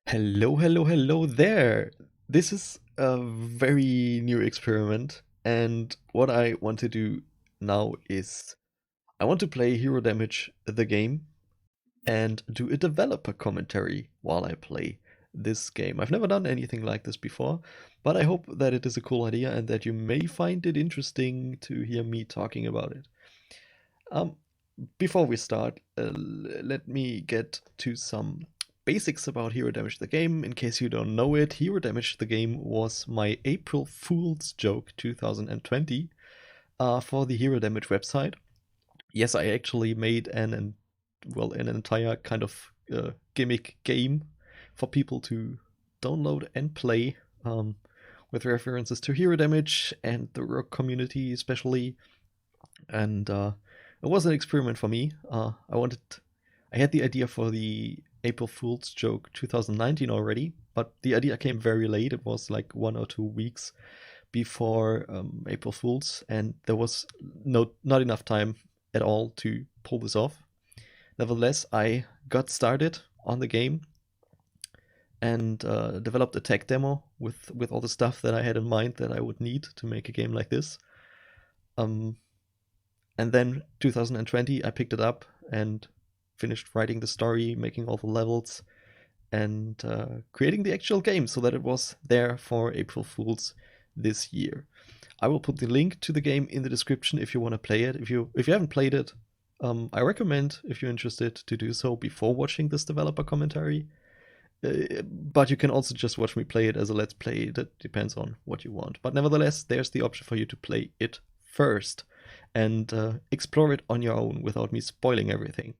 Hello, hello, hello there. This is a very new experiment, and what I want to do now is I want to play Hero Damage the game and do a developer commentary while I play this game. I've never done anything like this before, but I hope that it is a cool idea and that you may find it interesting to hear me talking about it. Um, Before we start, let me get to some basics about Hero Damage the game. In case you don't know it, Hero Damage the game was my April Fool's joke 2020 for the Hero Damage website. Yes, I actually made an entire kind of gimmick game for people to download and play, with references to Hero Damage and the rogue community especially. And it was an experiment for me. I had the idea for the April Fool's joke 2019 already, but the idea came very late. It was like 1 or 2 weeks before April Fool's, and there was not enough time at all to pull this off. Nevertheless, I got started on the game and developed a tech demo with all the stuff that I had in mind that I would need to make a game like this. Um, and then 2020, I picked it up and finished writing the story, making all the levels, and creating the actual game so that it was there for April Fools this year. I will put the link to the game in the description if you want to play it. If you haven't played it, I recommend, if you're interested, to do so before watching this developer commentary. But you can also just watch me play it as a let's play. That depends on what you want. But nevertheless, there's the option for you to play it first and explore it on your own without me spoiling everything.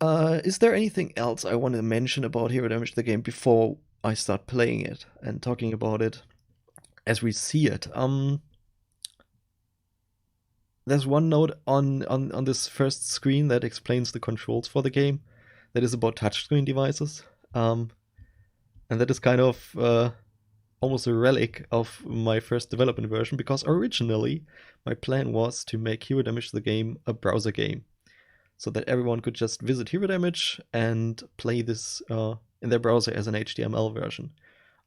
Is there anything else I want to mention about Hero Damage the game before I start playing it and talking about it as we see it? There's one note on this first screen that explains the controls for the game that is about touchscreen devices. And that is kind of almost a relic of my first development version because originally my plan was to make Hero Damage the game a browser game so that everyone could just visit Hero Damage and play this in their browser as an HTML version.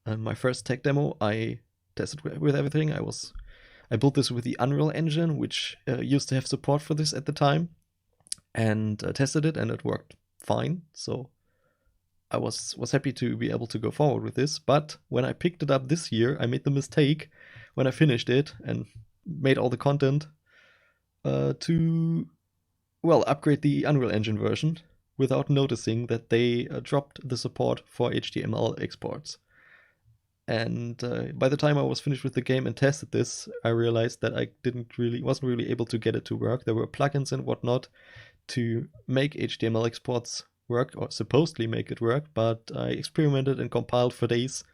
And my first tech demo, I tested with everything. I built this with the Unreal Engine, which used to have support for this at the time, and tested it, and it worked fine. So I was happy to be able to go forward with this. But when I picked it up this year, I made the mistake when I finished it and made all the content to upgrade the Unreal Engine version without noticing that they dropped the support for HTML exports. And by the time I was finished with the game and tested this, I realized that I wasn't really able to get it to work. There were plugins and whatnot to make HTML exports work, or supposedly make it work, but I experimented and compiled for days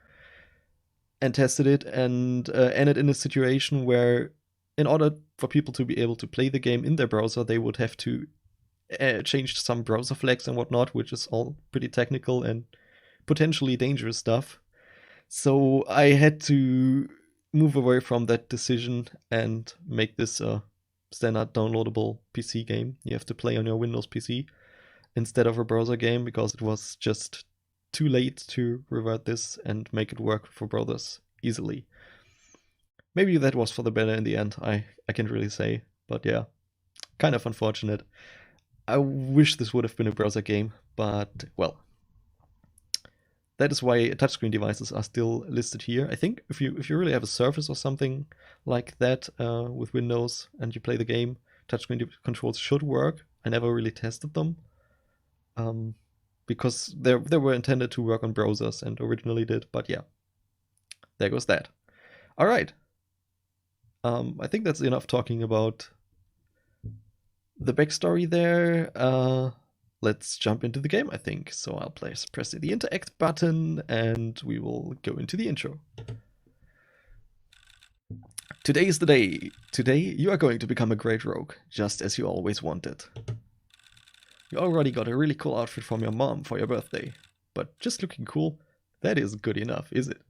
and tested it and ended in a situation where, in order for people to be able to play the game in their browser, they would have to change some browser flags and whatnot, which is all pretty technical and potentially dangerous stuff. So I had to move away from that decision and make this a standard downloadable PC game. You have to play on your Windows PC instead of a browser game because it was just too late to revert this and make it work for browsers easily. Maybe that was for the better in the end, I can't really say. But yeah, kind of unfortunate. I wish this would have been a browser game, but well, that is why touchscreen devices are still listed here. I think if you really have a Surface or something like that with Windows and you play the game, touchscreen controls should work. I never really tested them because they were intended to work on browsers and originally did. But yeah, there goes that. All right. I think that's enough talking about the backstory there. Let's jump into the game, I think. So I'll press the interact button and we will go into the intro. Today is the day. Today you are going to become a great rogue, just as you always wanted. You already got a really cool outfit from your mom for your birthday, but just looking cool, that isn't good enough, is it?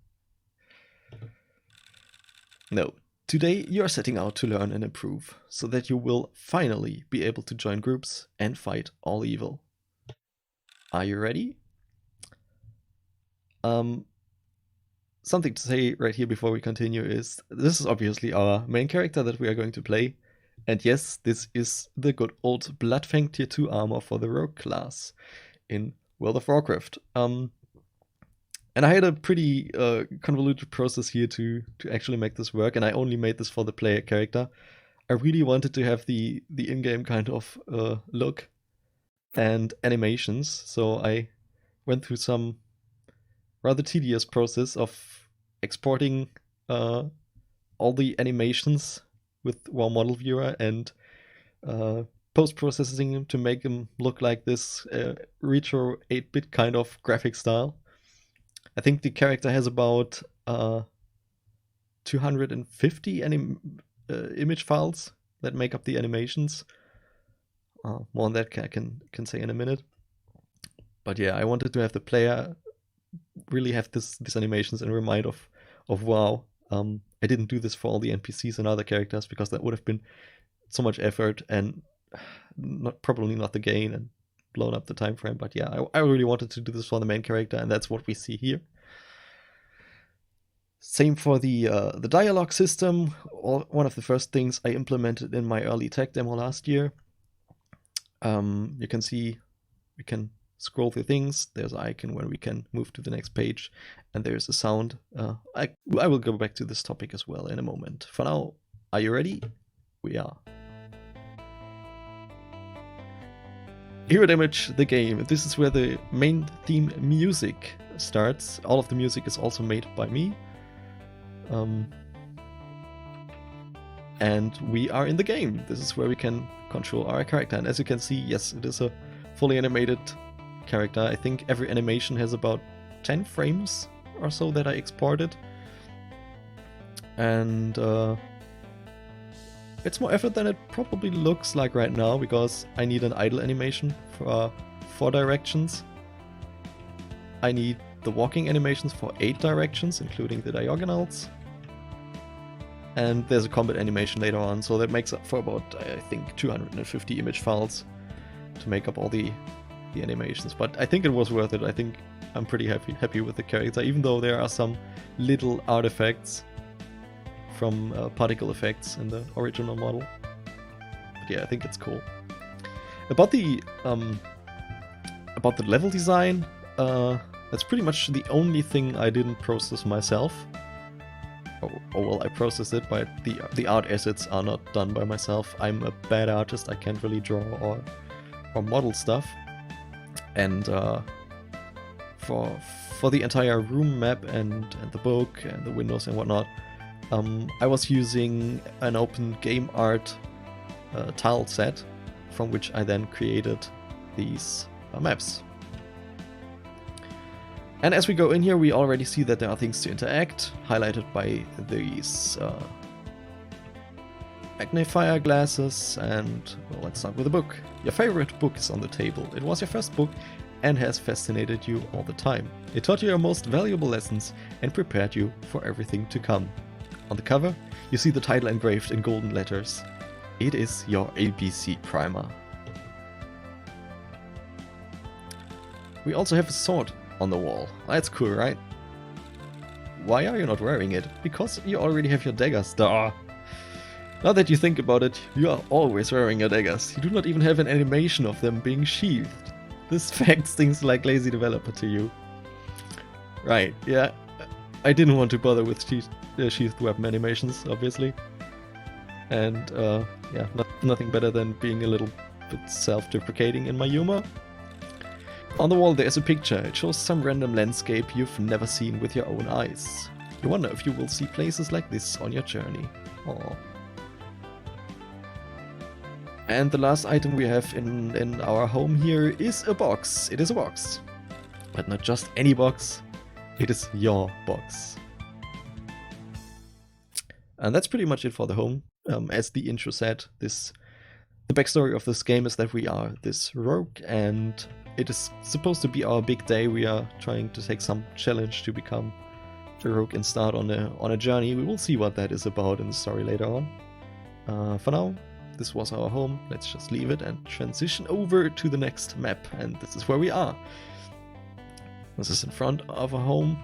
No. Today you are setting out to learn and improve, so that you will finally be able to join groups and fight all evil. Are you ready? Um, Something to say right here before we continue is this is obviously our main character that we are going to play. And yes, this is the good old Bloodfang Tier 2 armor for the Rogue class in World of Warcraft. And I had a pretty convoluted process here to actually make this work, and I only made this for the player character. I really wanted to have the in-game kind of look and animations, so I went through some rather tedious process of exporting all the animations with WoW Model Viewer and post-processing them to make them look like this retro 8-bit kind of graphic style. I think the character has about 250 image files that make up the animations. More on that I can say in a minute. But yeah, I wanted to have the player really have these animations and remind of WoW. I didn't do this for all the NPCs and other characters because that would have been so much effort and probably not the gain and blown up the time frame. But yeah, I really wanted to do this for the main character, and that's what we see here. Same for the dialogue system. One of the first things I implemented in my early tech demo last year. You can see we can scroll through things. There's an icon where we can move to the next page, and there's a sound. I will go back to this topic as well in a moment. For now, are you ready? We are. Mirror image the game. This is where the main theme music starts. All of the music is also made by me. And we are in the game. This is where we can control our character. And as you can see, yes, it is a fully animated character. I think every animation has about 10 frames or so that I exported. And it's more effort than it probably looks like right now, because I need an idle animation for 4 directions. I need the walking animations for 8 directions, including the diagonals. And there's a combat animation later on, so that makes up for about, I think, 250 image files to make up all the animations. But I think it was worth it. I think I'm pretty happy with the character, even though there are some little artifacts from particle effects in the original model. But yeah, I think it's cool. About the level design, that's pretty much the only thing I didn't process myself. Oh well, I processed it, but the art assets are not done by myself. I'm a bad artist. I can't really draw or model stuff. And for the entire room map and the book and the windows and whatnot, I was using an open game art tile set, from which I then created these maps. And as we go in here, we already see that there are things to interact, highlighted by these magnifier glasses. And well, let's start with the book. Your favorite book is on the table. It was your first book and has fascinated you all the time. It taught you your most valuable lessons and prepared you for everything to come. On the cover, you see the title engraved in golden letters. It is your ABC primer. We also have a sword on the wall. That's cool, right? Why are you not wearing it? Because you already have your daggers. Duh. Now that you think about it, you are always wearing your daggers. You do not even have an animation of them being sheathed. This fact stings like lazy developer to you. Right, yeah. I didn't want to bother with sheathed weapon animations, obviously. And yeah, nothing better than being a little bit self-deprecating in my humor. On the wall there's a picture. It shows some random landscape you've never seen with your own eyes. You wonder if you will see places like this on your journey. Aww. And the last item we have in our home here is a box. It is a box. But not just any box. It is your box. And that's pretty much it for the home. As the intro said, the backstory of this game is that we are this rogue, and it is supposed to be our big day. We are trying to take some challenge to become a rogue and start on a journey. We will see what that is about in the story later on. For now, this was our home. Let's just leave it and transition over to the next map. And this is where we are. This is in front of a home.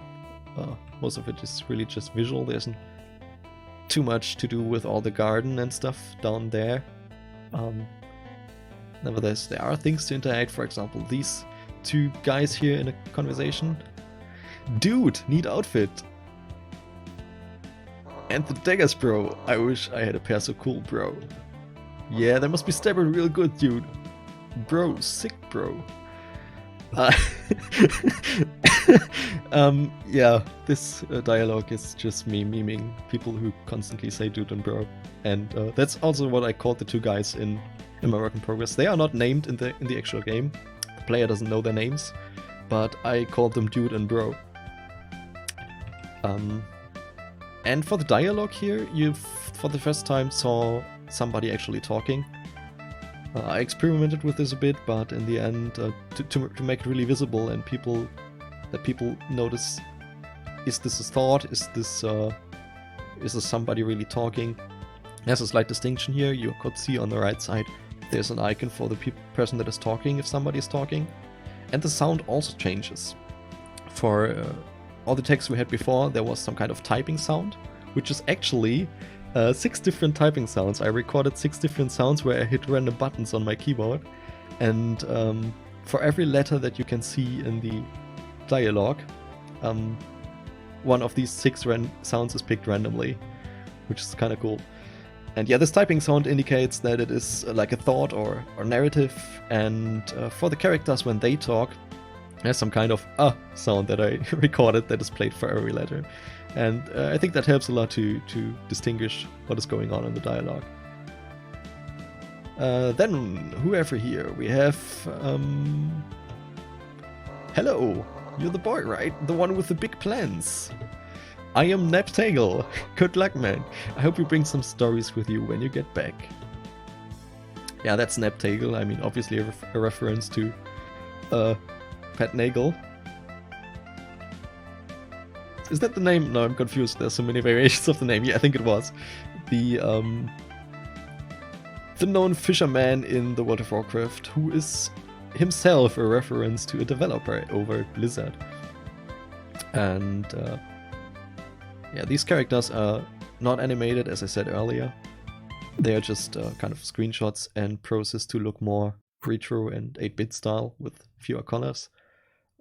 Most of it is really just visual. There isn't too much to do with all the garden and stuff down there. Nevertheless, there are things to interact. For example, these two guys here in a conversation. Dude, neat outfit. And the daggers, bro. I wish I had a pair so cool, bro. Yeah, they must be stabbing real good, dude. Bro, sick, bro. Yeah, this dialogue is just me memeing people who constantly say dude and bro. And that's also what I called the two guys in my work in progress. They are not named in the actual game. The player doesn't know their names, but I called them dude and bro. And for the dialogue here, you for the first time saw somebody actually talking. I experimented with this a bit, but in the end, to make it really visible and people notice, is this a thought? Is this somebody really talking? There's a slight distinction here. You could see on the right side there's an icon for the person that is talking if somebody is talking, and the sound also changes. For all the text we had before, there was some kind of typing sound, which is actually 6 different typing sounds. I recorded 6 different sounds where I hit random buttons on my keyboard, and for every letter that you can see in the dialogue, one of these 6 sounds is picked randomly, which is kind of cool. And yeah, this typing sound indicates that it is like a thought or narrative, and for the characters when they talk, there's some kind of sound that I recorded that is played for every letter. And I think that helps a lot to distinguish what is going on in the dialogue. Then, whoever here, we have... Hello, you're the boy, right? The one with the big plans. I am Neptagle. Good luck, man. I hope you bring some stories with you when you get back. Yeah, that's Neptagle. I mean, obviously a reference to Pat Nagel. Is that the name? No, I'm confused. There's so many variations of the name. Yeah, I think it was. The known fisherman in the World of Warcraft, who is himself a reference to a developer over at Blizzard. And yeah, these characters are not animated, as I said earlier. They are just kind of screenshots and processed to look more retro and 8-bit style with fewer colors.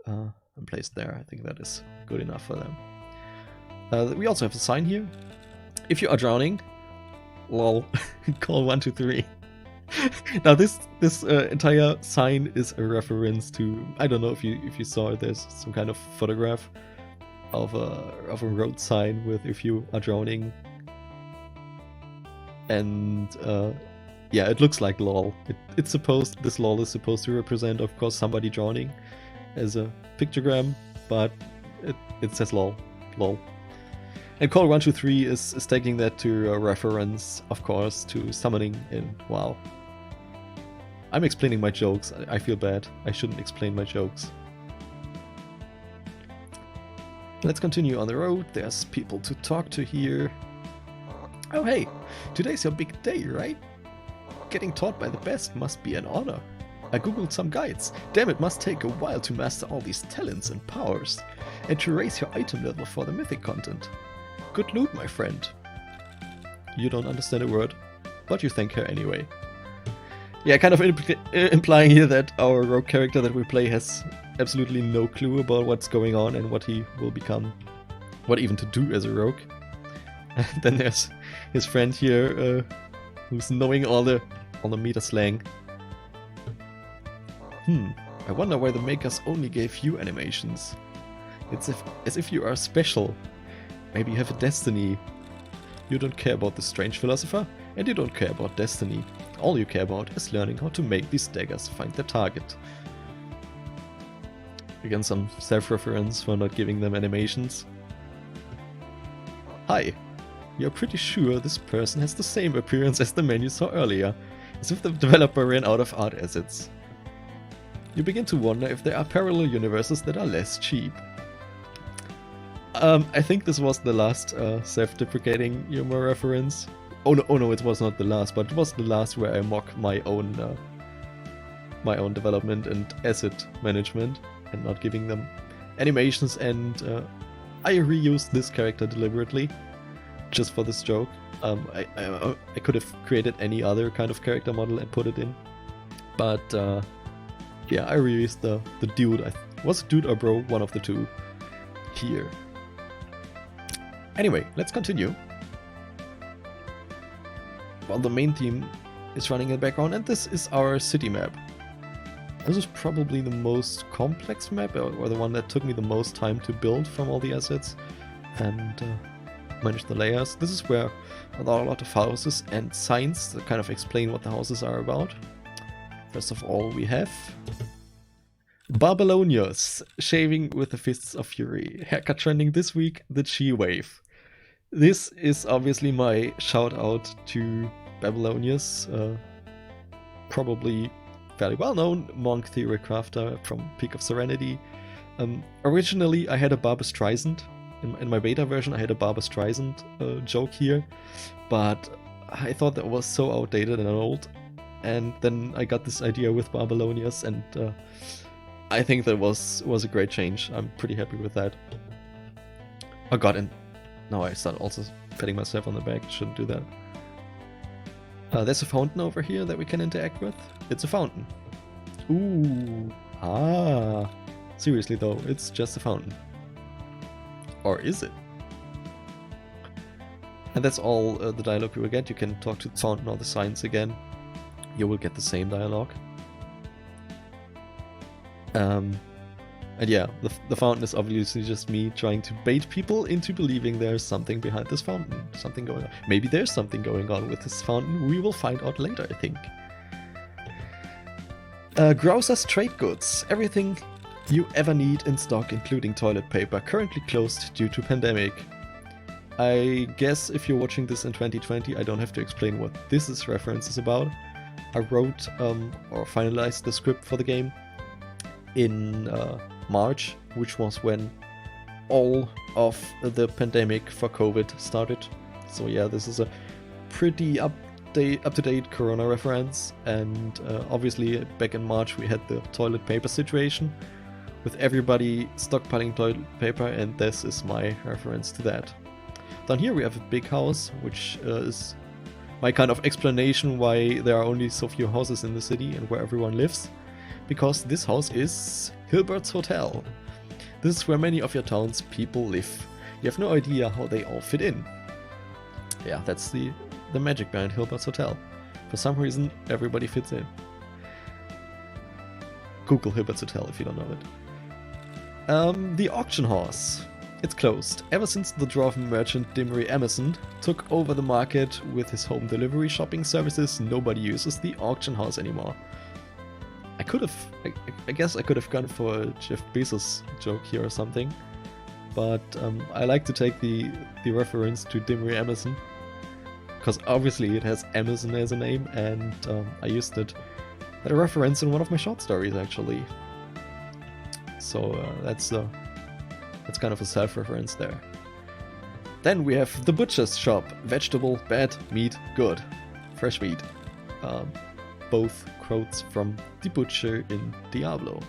And placed there. I think that is good enough for them. We also have a sign here. If you are drowning, lol, call 123. Now this entire sign is a reference to, I don't know if you saw it, there's some kind of photograph of a road sign with if you are drowning. And yeah, it looks like lol. This lol is supposed to represent, of course, somebody drowning as a pictogram, but it says lol. And call 123 is taking that to a reference, of course, to summoning in WoW. I'm explaining my jokes. I feel bad. I shouldn't explain my jokes. Let's continue on the road. There's people to talk to here. Oh hey, today's your big day, right? Getting taught by the best must be an honor. I googled some guides. Damn, it must take a while to master all these talents and powers, and to raise your item level for the mythic content. Good loot, my friend. You don't understand a word, but you thank her anyway. Yeah, kind of implying here that our rogue character that we play has absolutely no clue about what's going on and what he will become, what even to do as a rogue. And then there's his friend here, who's knowing all the meta slang. I wonder why the makers only gave you animations. It's as if you are special. Maybe you have a destiny. You don't care about the strange philosopher, and you don't care about destiny. All you care about is learning how to make these daggers find their target. Again, some self-reference for not giving them animations. Hi. You're pretty sure this person has the same appearance as the man you saw earlier, as if the developer ran out of art assets. You begin to wonder if there are parallel universes that are less cheap. I think this was the last self-deprecating humor reference. Oh no, it was not the last, but it was the last where I mock my own development and asset management and not giving them animations, and I reused this character deliberately, just for this joke. I could have created any other kind of character model and put it in, but yeah, I reused the dude. Was it dude or bro? One of the two here. Anyway, let's continue. Well, the main theme is running in the background, and this is our city map. This is probably the most complex map, or the one that took me the most time to build from all the assets and manage the layers. This is where there are a lot of houses and signs that kind of explain what the houses are about. First of all, we have Babylonius, shaving with the fists of fury. Haircut trending this week, the Chi wave. This is obviously my shout out to Babylonius, probably fairly well known monk theory crafter from Peak of Serenity. Originally I had a Barbra Streisand, in my beta version I had a Barbra Streisand joke here, but I thought that was so outdated and old, and then I got this idea with Babylonius, and I think that was a great change. I'm pretty happy with that. Oh god, and now I start also patting myself on the back. Shouldn't do that. There's a fountain over here that we can interact with. It's a fountain. Ooh. Ah. Seriously though, it's just a fountain. Or is it? And that's all the dialogue you will get. You can talk to the fountain or the signs again. You will get the same dialogue. And yeah, the fountain is obviously just me trying to bait people into believing there's something behind this fountain. Something going on. Maybe there's something going on with this fountain. We will find out later, I think. Grocer's Trade Goods. Everything you ever need in stock, including toilet paper. Currently closed due to pandemic. I guess if you're watching this in 2020, I don't have to explain what this reference is about. I wrote or finalized the script for the game in March, which was when all of the pandemic for COVID started. So yeah, this is a pretty up-to-date Corona reference, and obviously back in March we had the toilet paper situation with everybody stockpiling toilet paper, and this is my reference to that. Down here we have a big house, which is my kind of explanation why there are only so few houses in the city and where everyone lives. Because this house is Hilbert's Hotel. This is where many of your town's people live. You have no idea how they all fit in. Yeah, that's the magic behind Hilbert's Hotel. For some reason, everybody fits in. Google Hilbert's Hotel if you don't know it. The auction house. It's closed. Ever since the dwarven merchant Dimri Emerson took over the market with his home delivery shopping services, nobody uses the auction house anymore. I guess I could have gone for a Jeff Bezos joke here or something, but I like to take the reference to Dimri Emerson, because obviously it has Emerson as a name, and I used it as a reference in one of my short stories actually. So that's kind of a self-reference there. Then we have the butcher's shop. Vegetable, bad, meat, good. Fresh meat. Both quotes from the butcher in Diablo.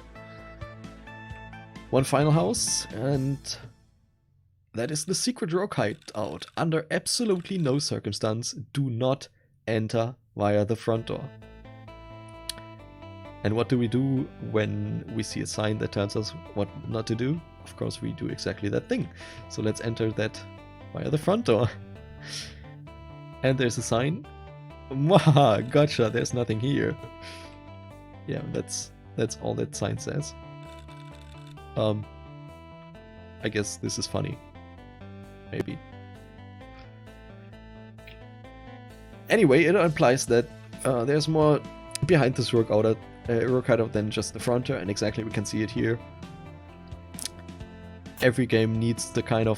One final house, and that is the secret rogue hideout. Under absolutely no circumstance, do not enter via the front door. And what do we do when we see a sign that tells us what not to do? Of course, we do exactly that thing. So let's enter that via the front door. And there's a sign. Mwahaha, gotcha, there's nothing here. Yeah, that's all that sign says. I guess this is funny. Maybe. Anyway, it implies that there's more behind this rogue hideout than just the front door, and exactly we can see it here. Every game needs the kind of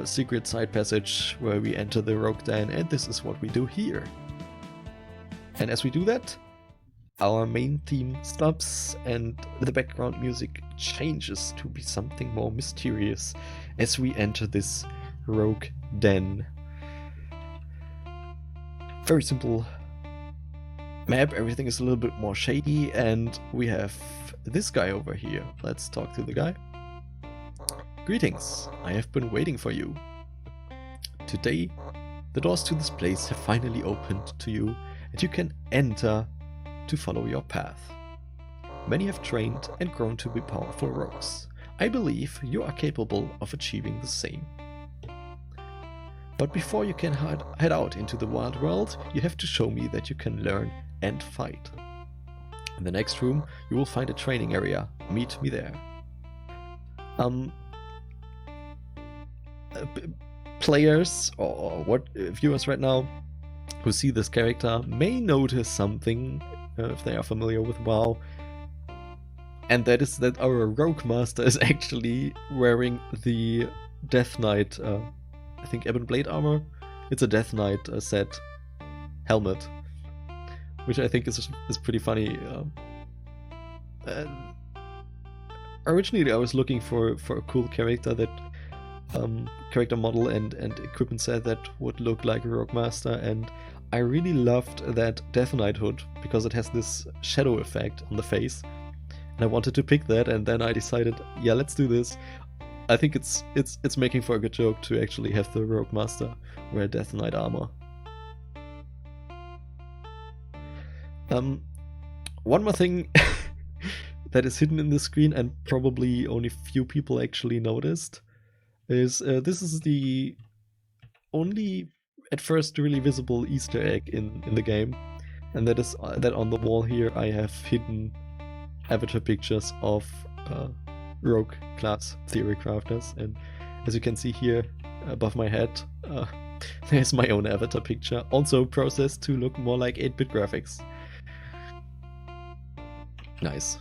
secret side passage where we enter the rogue den, and this is what we do here. And as we do that, our main theme stops and the background music changes to be something more mysterious as we enter this rogue den. Very simple map, everything is a little bit more shady, and we have this guy over here. Let's talk to the guy. Greetings, I have been waiting for you. Today, the doors to this place have finally opened to you, and you can enter to follow your path. Many have trained and grown to be powerful rogues. I believe you are capable of achieving the same. But before you can head out into the wild world, you have to show me that you can learn and fight. In the next room, you will find a training area. Meet me there. Players or what viewers right now who see this character may notice something if they are familiar with WoW, and that is that our Rogue Master is actually wearing the Death Knight, I think Ebon Blade armor. It's a Death Knight set helmet, which I think is pretty funny. Originally, I was looking for a cool character that character model and equipment set that would look like a Rogue Master, and I really loved that Death Knight hood because it has this shadow effect on the face, and I wanted to pick that, and then I decided, yeah, let's do this. I think it's making for a good joke to actually have the Rogue Master wear Death Knight armor. One more thing that is hidden in the screen and probably only few people actually noticed is this is the only at first really visible Easter egg in the game, and that is that on the wall here I have hidden avatar pictures of Rogue class theory crafters, and as you can see here above my head there's my own avatar picture, also processed to look more like 8-bit graphics. Nice.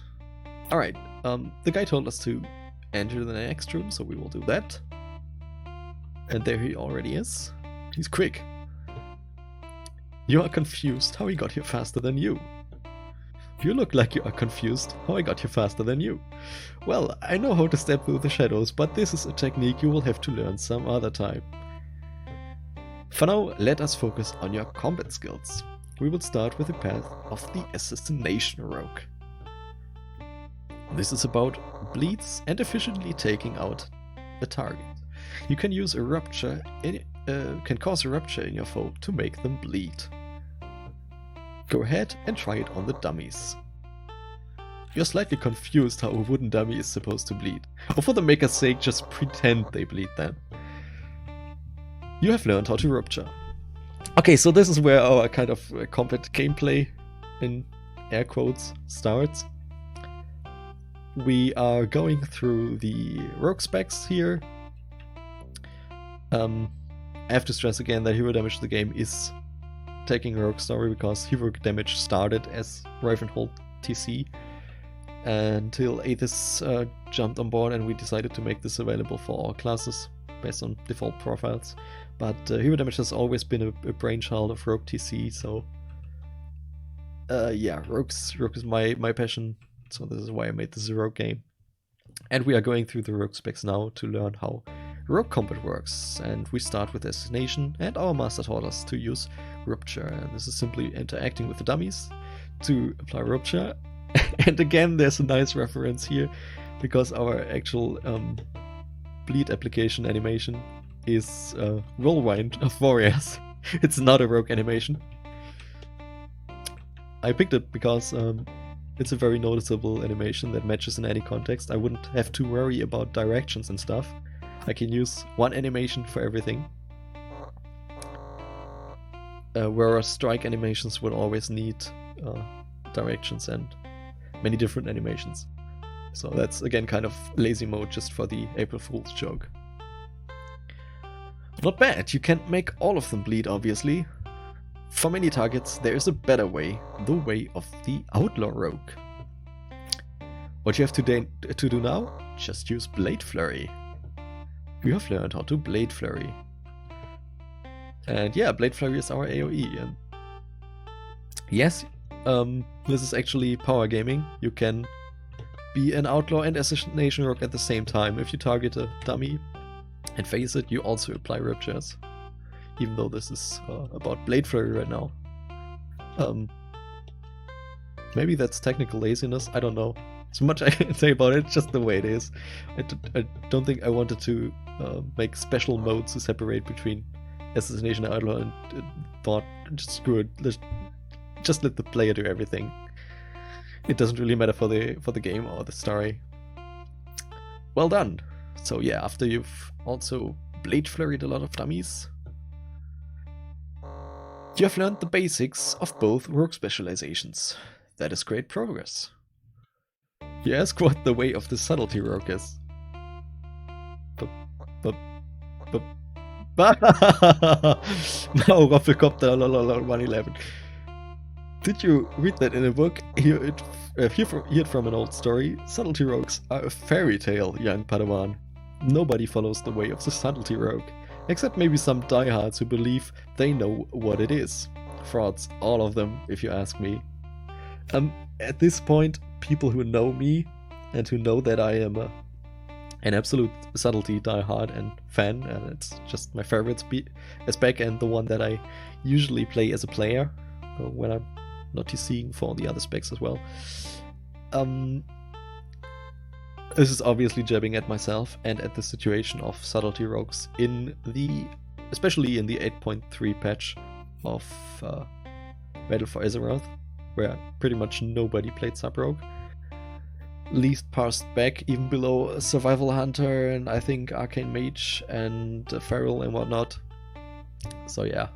Alright, the guy told us to enter the next room, so we will do that. And there he already is. He's quick. You are confused how he got here faster than you. You look like you are confused how I got here faster than you. Well, I know how to step through the shadows, but this is a technique you will have to learn some other time. For now, let us focus on your combat skills. We will start with the path of the Assassination Rogue. This is about bleeds and efficiently taking out a target. You can use a rupture can cause a rupture in your foe to make them bleed. Go ahead and try it on the dummies. You're slightly confused how a wooden dummy is supposed to bleed. Or for the maker's sake, just pretend they bleed then. You have learned how to rupture. Okay, so this is where our kind of combat gameplay, in air quotes, starts. We are going through the rogue specs here. I have to stress again that hero damage the game is taking a rogue story, because hero damage started as Ravenhold TC until Aethys jumped on board and we decided to make this available for all classes based on default profiles. But hero damage has always been a brainchild of Rogue TC, so yeah, Rogue is my passion, so this is why I made this a Rogue game. And we are going through the Rogue specs now to learn how Rogue combat works, and we start with Assassination, and our master taught us to use Rupture, and this is simply interacting with the dummies to apply Rupture. And again, there's a nice reference here, because our actual bleed application animation is Whirlwind of Warriors. It's not a Rogue animation. I picked it because it's a very noticeable animation that matches in any context. I wouldn't have to worry about directions and stuff. I can use one animation for everything. Whereas strike animations would always need directions and many different animations. So that's again kind of lazy mode just for the April Fool's joke. Not bad, you can't make all of them bleed obviously. For many targets there is a better way, the way of the Outlaw Rogue. What you have to do now? Just use Blade Flurry. You have learned how to Blade Flurry. And yeah, Blade Flurry is our AoE. And yes, this is actually power gaming. You can be an Outlaw and Assassination Rogue at the same time. If you target a dummy and face it, you also apply Ruptures. Even though this is about Blade Flurry right now. Maybe that's technical laziness, I don't know. As much I can say about it, just the way it is. I don't think I wanted to make special modes to separate between Assassination and Outlaw, and thought, just screw it, just let the player do everything. It doesn't really matter for the game or the story. Well done. So yeah, after you've also blade flurried a lot of dummies, you have learned the basics of both rogue specializations. That is great progress. You ask what the way of the subtlety rogue is. No, Rufflecopter 111. Did you read that in a book? Hear it from an old story? Subtlety rogues are a fairy tale, young Padawan. Nobody follows the way of the subtlety rogue, except maybe some diehards who believe they know what it is. Frauds, all of them, if you ask me. At this point, people who know me and who know that I am an absolute subtlety diehard and fan, and it's just my favorite spec and the one that I usually play as a player when I'm not TCing for the other specs as well. This is obviously jabbing at myself and at the situation of subtlety rogues especially in the 8.3 patch of Battle for Azeroth, where pretty much nobody played sub-rogue. Least parsed back, even below Survival Hunter and I think Arcane Mage and Feral and whatnot. So yeah,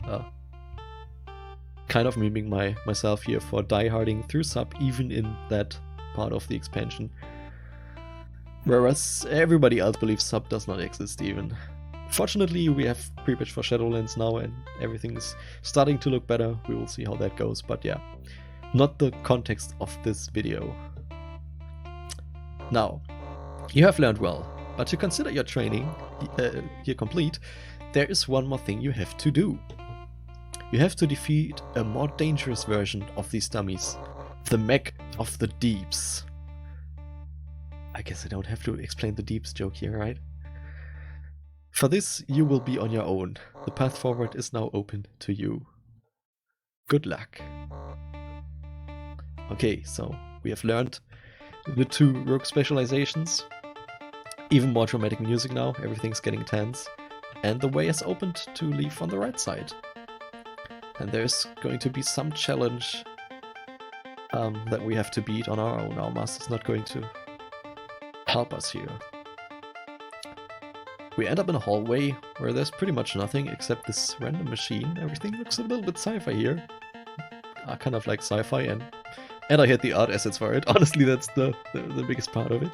kind of miming myself here for dieharding through sub, even in that part of the expansion. Whereas everybody else believes sub does not exist even. Fortunately, we have pre-patch for Shadowlands now and everything's starting to look better. We will see how that goes, but yeah, not the context of this video. Now, you have learned well, but to consider your training here complete, there is one more thing you have to do. You have to defeat a more dangerous version of these dummies, the mech of the deeps. I guess I don't have to explain the deeps joke here, right? For this, you will be on your own. The path forward is now open to you. Good luck. Okay, so we have learned the 2 rogue specializations. Even more dramatic music now, everything's getting tense. And the way is opened to leave on the right side. And there's going to be some challenge that we have to beat on our own. Our master's not going to help us here. We end up in a hallway where there's pretty much nothing except this random machine. Everything looks a little bit sci-fi here. I kind of like sci-fi, and I hit the art assets for it. Honestly, that's the biggest part of it.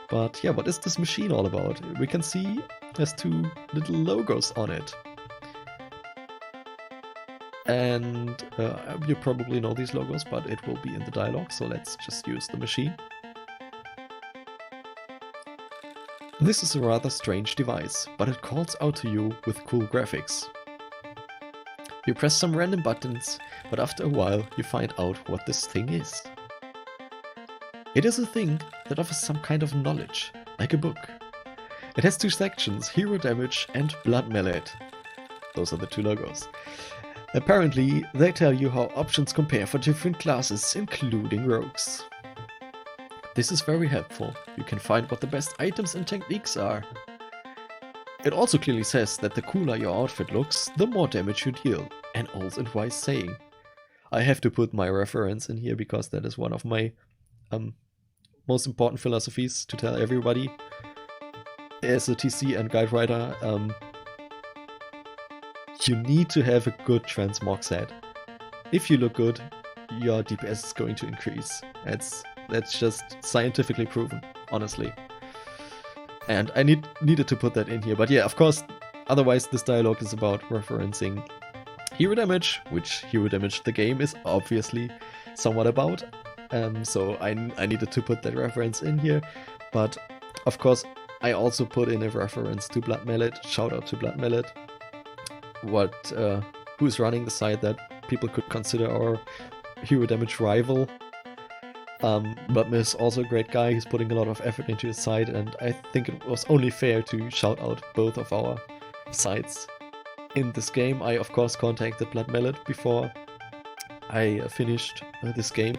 But yeah, what is this machine all about? We can see there's 2 little logos on it. And you probably know these logos, but it will be in the dialogue, so let's just use the machine. This is a rather strange device, but it calls out to you with cool graphics. You press some random buttons, but after a while you find out what this thing is. It is a thing that offers some kind of knowledge, like a book. It has 2 sections, Hero Damage and Blood Mallet. Those are the 2 logos. Apparently, they tell you how options compare for different classes, including rogues. This is very helpful. You can find what the best items and techniques are. It also clearly says that the cooler your outfit looks, the more damage you deal. An old and wise saying. I have to put my reference in here because that is one of my most important philosophies to tell everybody. As a TC and guide writer, you need to have a good transmog set. If you look good, your DPS is going to increase. That's just scientifically proven, honestly. And I needed to put that in here. But yeah, of course, otherwise this dialogue is about referencing Hero Damage, which Hero Damage the game is obviously somewhat about. So I needed to put that reference in here. But of course, I also put in a reference to Blood Mallet. Shout out to Blood Mallet. Who's running the site that people could consider our Hero Damage rival. Blood is also a great guy. He's putting a lot of effort into his site, and I think it was only fair to shout out both of our sites in this game. I of course contacted Blood Mallet before I finished this game,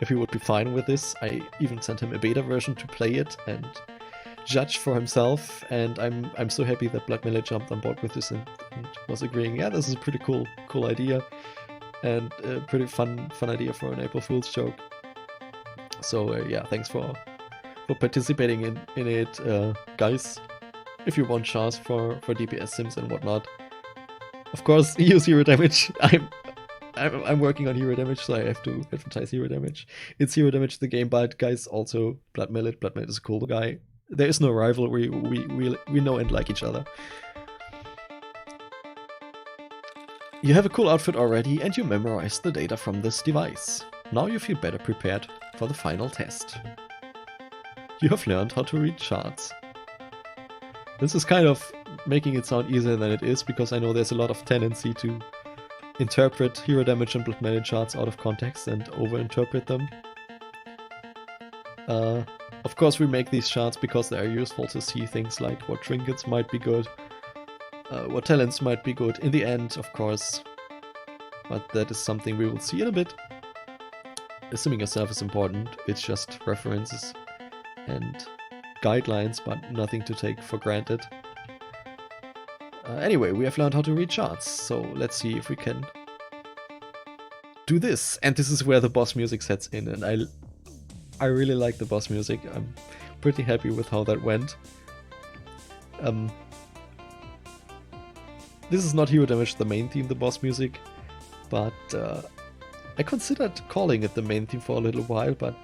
if he would be fine with this. I even sent him a beta version to play it and judge for himself, and I'm so happy that Black Melee jumped on board with this and was agreeing, yeah, this is a pretty cool idea, and a pretty fun idea for an April Fool's joke. So yeah, thanks for participating in it, guys. If you want chars for DPS sims and whatnot, of course, use hero damage. I'm working on hero damage, so I have to advertise hero damage. It's hero damage the game, but guys, also Blood Mallet. Blood Mallet is a cool guy. There is no rivalry. We know and like each other. You have a cool outfit already, and you memorized the data from this device. Now you feel better prepared for the final test. You have learned how to read charts. This is kind of making it sound easier than it is, because I know there's a lot of tendency to interpret hero damage and Blood Mallet charts out of context and overinterpret them. Of course, we make these charts because they are useful to see things like what trinkets might be good, what talents might be good in the end, of course. But that is something we will see in a bit. Assuming yourself is important, it's just references and guidelines, but nothing to take for granted. Anyway, we have learned how to read charts, so let's see if we can do this. And this is where the boss music sets in, and I really like the boss music. I'm pretty happy with how that went. This is not hero damage the main theme, the boss music, but I considered calling it the main theme for a little while, but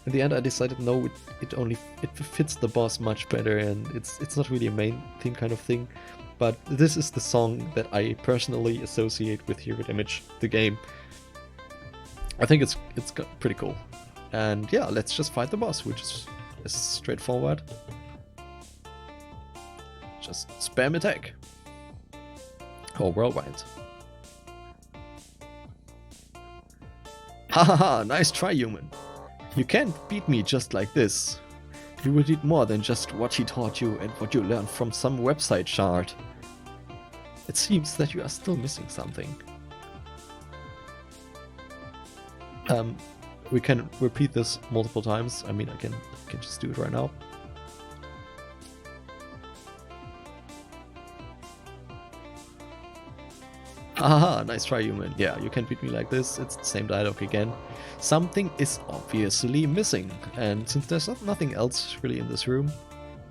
in the end I decided no, it fits the boss much better, and it's not really a main theme kind of thing. But this is the song that I personally associate with hero damage, the game. I think it's pretty cool. And yeah, let's just fight the boss, which is straightforward. Just spam attack. Or whirlwind. Hahaha, nice try, human. You can't beat me just like this. You will need more than just what he taught you and what you learned from some website shard. It seems that you are still missing something. We can repeat this multiple times. I mean, I can just do it right now. Haha, nice try, human. Yeah, you can't beat me like this. It's the same dialogue again. Something is obviously missing, and since there's nothing else really in this room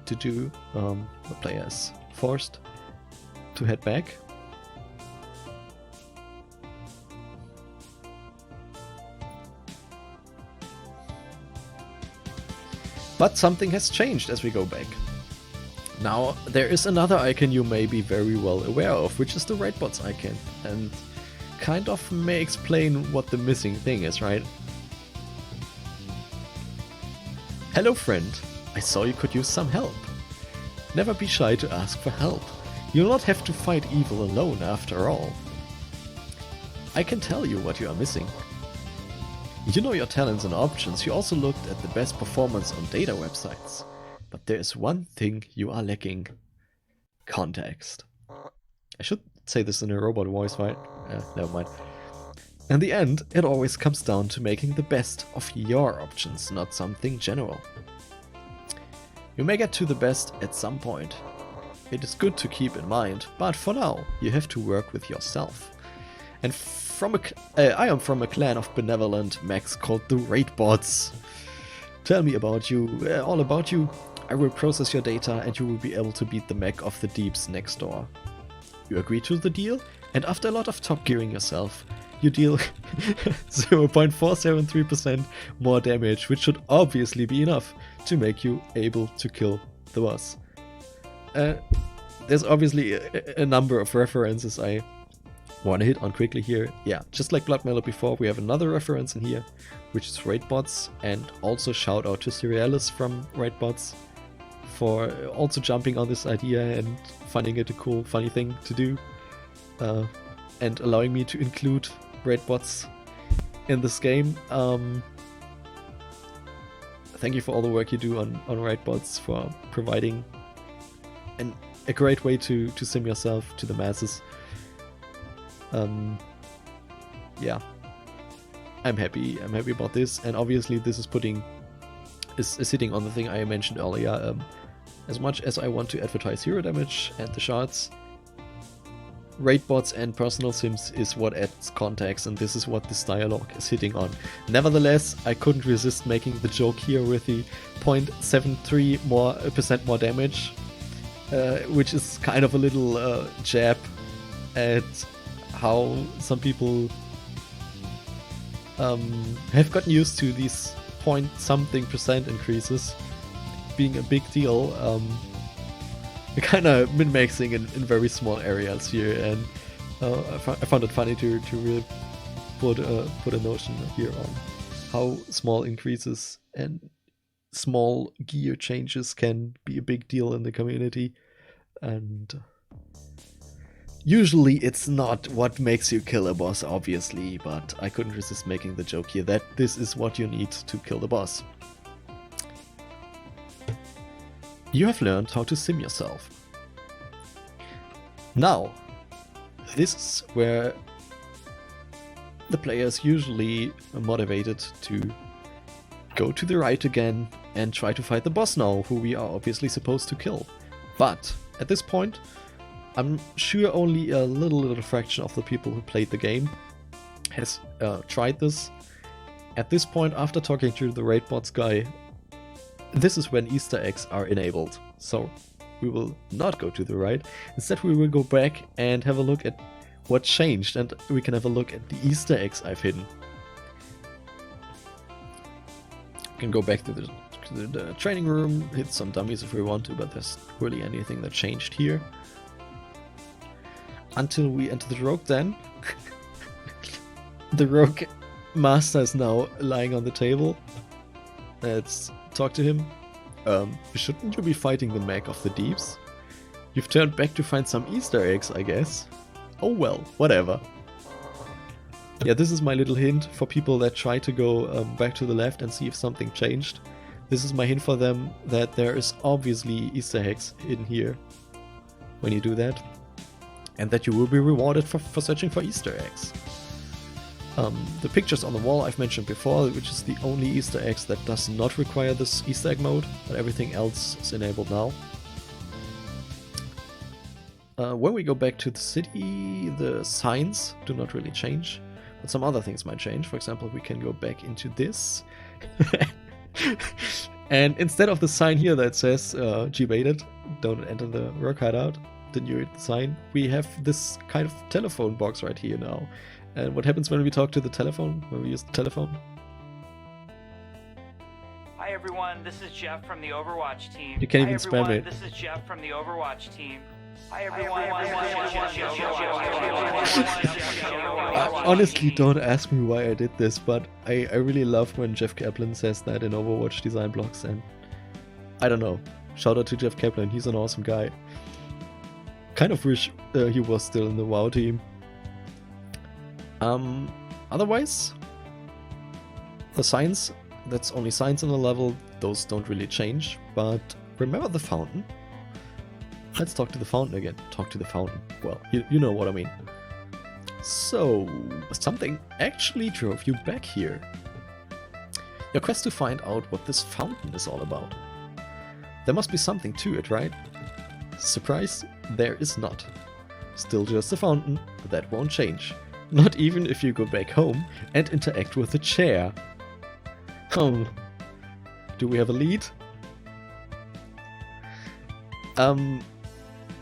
to do, the player is forced to head back. But something has changed as we go back. Now, there is another icon you may be very well aware of, which is the Raidbots icon, and kind of may explain what the missing thing is, right? Hello friend, I saw you could use some help. Never be shy to ask for help. You'll not have to fight evil alone after all. I can tell you what you are missing. You know your talents and options, you also looked at the best performance on data websites. But there is one thing you are lacking. Context. I should say this in a robot voice, right? Never mind. In the end, it always comes down to making the best of your options, not something general. You may get to the best at some point. It is good to keep in mind, but for now, you have to work with yourself. And I am from a clan of benevolent mechs called the Raidbots. Tell me about you, all about you. I will process your data and you will be able to beat the mech of the deeps next door. You agree to the deal, and after a lot of top gearing yourself, you deal 0.473% more damage, which should obviously be enough to make you able to kill the boss. There's obviously a number of references I want to hit on quickly here. Yeah, just like Blood Mallet before, we have another reference in here, which is Raidbots, and also shout out to Cerealis from Raidbots for also jumping on this idea and finding it a cool, funny thing to do, and allowing me to include Raidbots in this game. Thank you for all the work you do on Raidbots, for providing a great way to sim yourself to the masses. Yeah. I'm happy. I'm happy about this, and obviously this is sitting on the thing I mentioned earlier. As much as I want to advertise hero damage and the shards, raid bots and personal sims is what adds context, and this is what this dialogue is hitting on. Nevertheless, I couldn't resist making the joke here with the 0.73% more damage, which is kind of a little jab at how some people have gotten used to these point-something% increases being a big deal. Kind of min-maxing in very small areas here, and I found it funny to really put a notion here on how small increases and small gear changes can be a big deal in the community, and usually it's not what makes you kill a boss, obviously, but I couldn't resist making the joke here that this is what you need to kill the boss. You have learned how to sim yourself. Now, this is where the player is usually motivated to go to the right again and try to fight the boss now, who we are obviously supposed to kill. But at this point, I'm sure only a little fraction of the people who played the game has tried this. At this point, after talking to the raid bots guy, this is when Easter eggs are enabled. So we will not go to the right. Instead, we will go back and have a look at what changed, and we can have a look at the Easter eggs I've hidden. We can go back to the training room, hit some dummies if we want to, but there's really anything that changed here. Until we enter the rogue then. The rogue master is now lying on the table. Let's talk to him. Shouldn't you be fighting the Mag of the Deeps? You've turned back to find some Easter eggs, I guess. Oh well, whatever. Yeah, this is my little hint for people that try to go back to the left and see if something changed. This is my hint for them that there is obviously Easter eggs hidden here when you do that. And that you will be rewarded for searching for Easter eggs. The pictures on the wall I've mentioned before, which is the only Easter eggs that does not require this Easter egg mode, but everything else is enabled now. When we go back to the city, the signs do not really change, but some other things might change. For example, we can go back into this. And instead of the sign here that says G-baited, don't enter the work hideout, the new sign, we have this kind of telephone box right here now. And what happens when we talk to the telephone, when we use the telephone? Hi everyone, this is Jeff from the Overwatch team. You can't even spam it. This is Jeff from the Overwatch team. Hi everyone. I honestly don't ask me why I did this, but I really love when Jeff Kaplan says that in Overwatch design blocks, and I don't know. Shout out to Jeff Kaplan, he's an awesome guy. Kind of wish he was still in the WoW team. Otherwise, the signs, that's only signs in the level, those don't really change, but remember the fountain? Let's talk to the fountain again. Talk to the fountain. Well, you know what I mean. So, something actually drove you back here. Your quest to find out what this fountain is all about. There must be something to it, right? Surprise, there is not. Still just a fountain, but that won't change. Not even if you go back home and interact with the chair. Do we have a lead?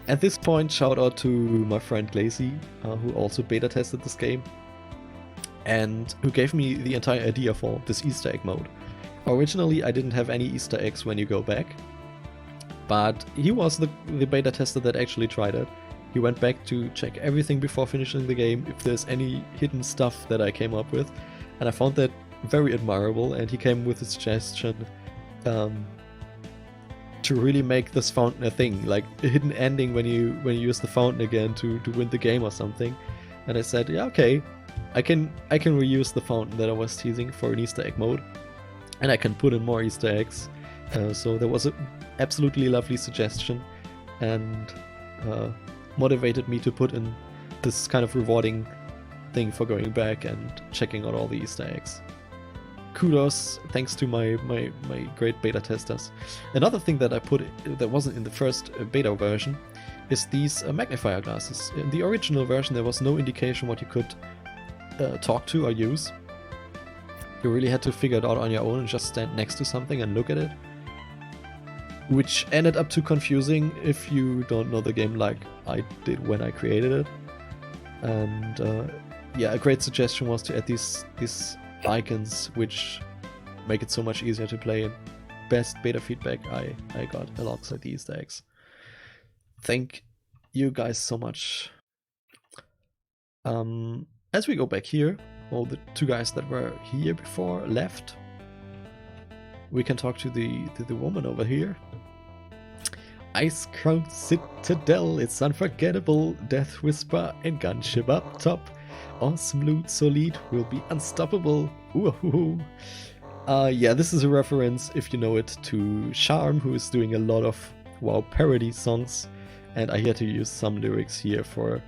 At this point, shout out to my friend Glacy, who also beta tested this game, and who gave me the entire idea for this Easter egg mode. Originally, I didn't have any Easter eggs when you go back, but he was the beta tester that actually tried it. He went back to check everything before finishing the game, if there's any hidden stuff that I came up with, and I found that very admirable, and he came with a suggestion to really make this fountain a thing, like a hidden ending when you use the fountain again to win the game or something. And I said, yeah, okay, I can reuse the fountain that I was teasing for an Easter egg mode, and I can put in more Easter eggs. So there was an absolutely lovely suggestion, and motivated me to put in this kind of rewarding thing for going back and checking out all the Easter eggs. Kudos, thanks to my great beta testers. Another thing that I put that wasn't in the first beta version is these magnifier glasses. In the original version, there was no indication what you could talk to or use. You really had to figure it out on your own and just stand next to something and look at it, which ended up too confusing if you don't know the game like I did when I created it. And yeah, a great suggestion was to add these icons, which make it so much easier to play. Best beta feedback I got alongside the Easter eggs. Thank you guys so much. As we go back here, all the two guys that were here before left. We can talk to the woman over here. Ice Crown Citadel, it's unforgettable. Death Whisper and Gunship up top. Awesome loot, solid, will be unstoppable. Ooh. Yeah, this is a reference, if you know it, to Charm, who is doing a lot of WoW parody songs. And I had to use some lyrics here for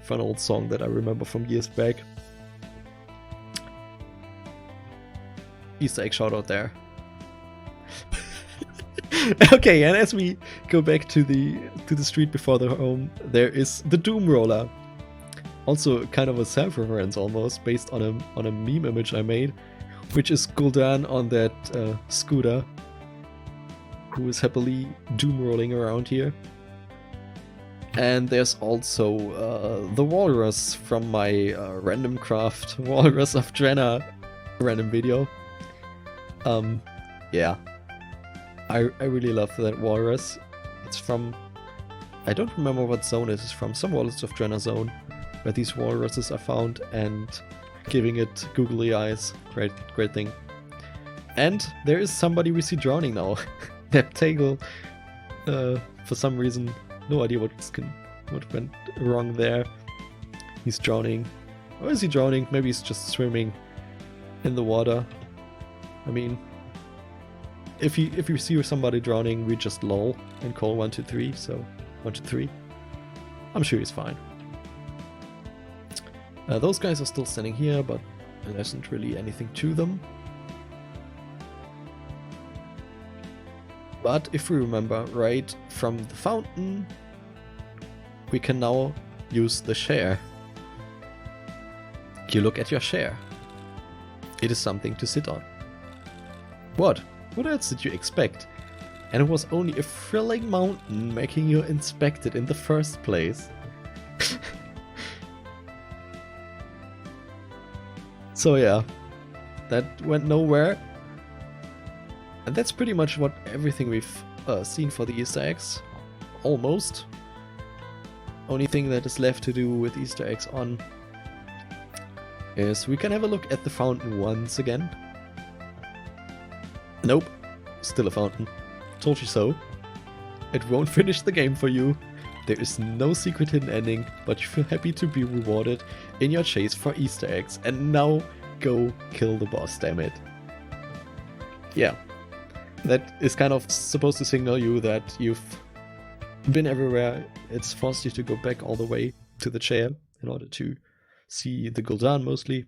an old song that I remember from years back. Easter egg shout out there. Okay, and as we go back to the street before the home, there is the Doom Roller. Also kind of a self-reference almost, based on a meme image I made, which is Gul'dan on that scooter, who is happily doom rolling around here. And there's also the Walrus from my Random Craft Walrus of Drenna random video. Yeah. I really love that walrus. It's from... I don't remember what zone it is from. Some Walrus of Drenna zone, where these walruses are found, and giving it googly eyes. Great thing. And there is somebody we see drowning now. That Tegel, for some reason, no idea what went wrong there. He's drowning. Or is he drowning? Maybe he's just swimming in the water. I mean, if you see somebody drowning, we just lol and call 123. So 123. I'm sure he's fine. Those guys are still standing here, but there isn't really anything to them. But if we remember right from the fountain, we can now use the share. You look at your share. It is something to sit on. What? What else did you expect? And it was only a thrilling mountain making you inspect it in the first place. So yeah, that went nowhere. And that's pretty much what everything we've seen for the Easter eggs. Almost. Only thing that is left to do with Easter eggs on is we can have a look at the fountain once again. Nope, still a fountain. Told you so. It won't finish the game for you. There is no secret hidden ending, but you feel happy to be rewarded in your chase for Easter eggs. And now go kill the boss, damn it. Yeah. That is kind of supposed to signal you that you've been everywhere. It's forced you to go back all the way to the chair in order to see the Gul'dan mostly.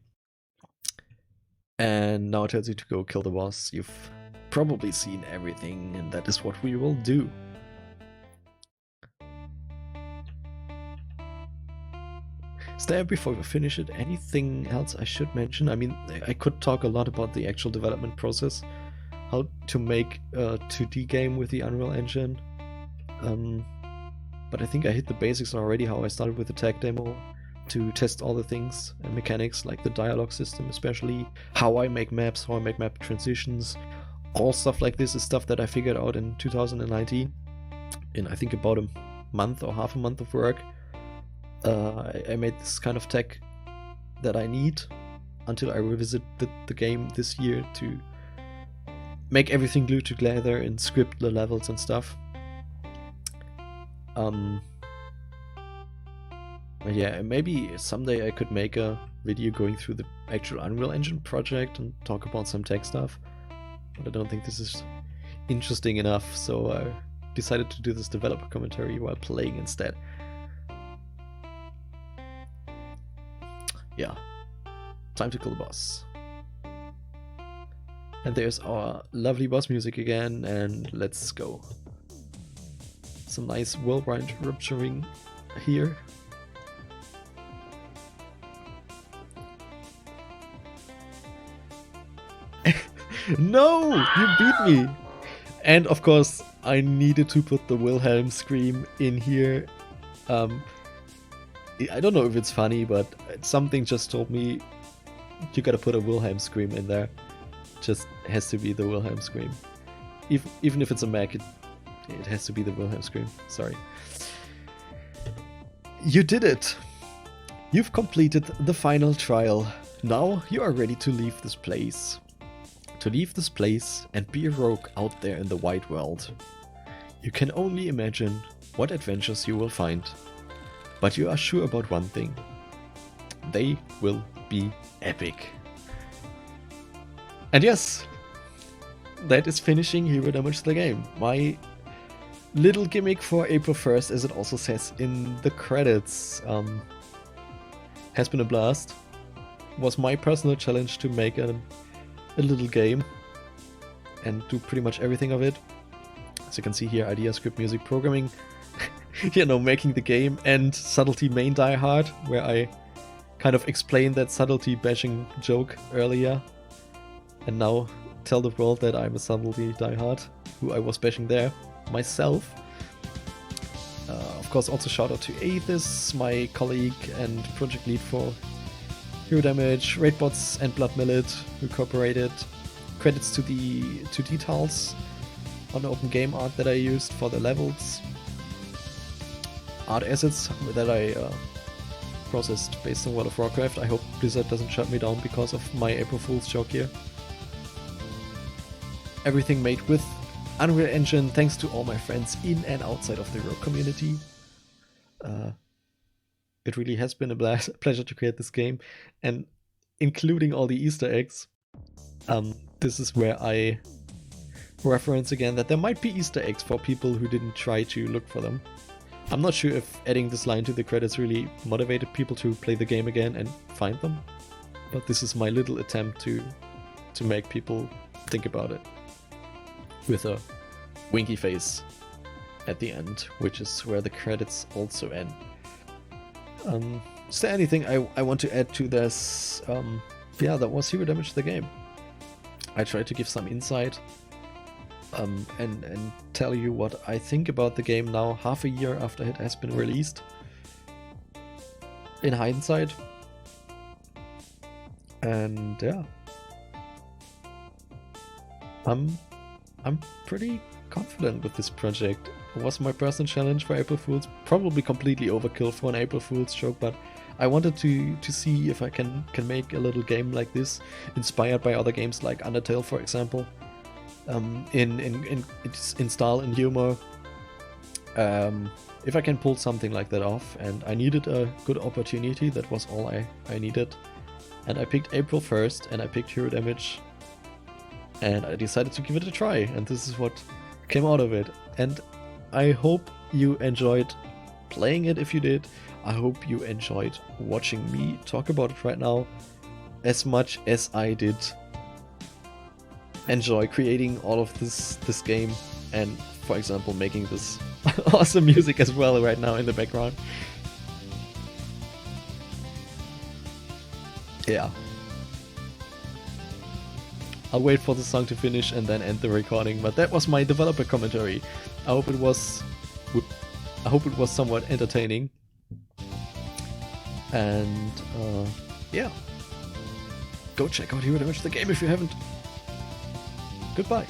And now it tells you to go kill the boss. You've probably seen everything, and that is what we will do. Is there, before we finish it, anything else I should mention? I mean, I could talk a lot about the actual development process. How to make a 2D game with the Unreal Engine. But I think I hit the basics already, how I started with the tech demo to test all the things and mechanics, like the dialogue system especially, how I make maps, how I make map transitions. All stuff like this is stuff that I figured out in 2019, in I think about a month or half a month of work. I made this kind of tech that I need until I revisit the game this year to make everything glued together and script the levels and stuff. Yeah, maybe someday I could make a video going through the actual Unreal Engine project and talk about some tech stuff, but I don't think this is interesting enough, so I decided to do this developer commentary while playing instead. yeah, time to kill the boss. And there's our lovely boss music again, and let's go. Some nice world rupturing here. No! You beat me! And of course, I needed to put the Wilhelm scream in here. I don't know if it's funny, but something just told me you gotta put a Wilhelm scream in there. Just has to be the Wilhelm scream. Even if it's a mech, it has to be the Wilhelm scream. Sorry. You did it! You've completed the final trial. Now you are ready to leave this place. To leave this place and be a rogue out there in the wide world. You can only imagine what adventures you will find. But you are sure about one thing. They will be epic. And yes, that is finishing Hero Damage the game. My little gimmick for April 1st, as it also says in the credits, has been a blast. Was my personal challenge to make a little game and do pretty much everything of it. As you can see here, idea, script, music, programming, you know, making the game, and subtlety main Die Hard, where I kind of explained that subtlety bashing joke earlier, and now tell the world that I'm a subtlety Die Hard, who I was bashing there myself. Of course, also shout out to Aethys, my colleague and project lead for Hero Damage, Raidbots, and Blood Millet, who cooperated. Credits to details on the open game art that I used for the levels. Art assets that I processed based on World of Warcraft. I hope Blizzard doesn't shut me down because of my April Fool's joke here. Everything made with Unreal Engine, thanks to all my friends in and outside of the Rogue community. It really has been a pleasure to create this game, and including all the Easter eggs. This is where I reference again that there might be Easter eggs for people who didn't try to look for them. I'm not sure if adding this line to the credits really motivated people to play the game again and find them, but this is my little attempt to make people think about it. With a winky face at the end, which is where the credits also end. Is there anything I want to add to this? Yeah, that was Hero Damage the game. I tried to give some insight and tell you what I think about the game now, half a year after it has been released. In hindsight. And yeah. I'm pretty confident with this project. It was my personal challenge for April Fool's, probably completely overkill for an April Fool's joke, but I wanted to see if I can make a little game like this, inspired by other games like Undertale, for example, in style and humor. If I can pull something like that off, and I needed a good opportunity, that was all I needed. And I picked April 1st, and I picked Hero Damage, and I decided to give it a try, and this is what came out of it. And I hope you enjoyed playing it if you did. I hope you enjoyed watching me talk about it right now as much as I did enjoy creating all of this game, and for example making this awesome music as well right now in the background. Yeah. I'll wait for the song to finish and then end the recording, but that was my developer commentary. I hope it was somewhat entertaining. And yeah. Go check out Hero Damage the game if you haven't. Goodbye.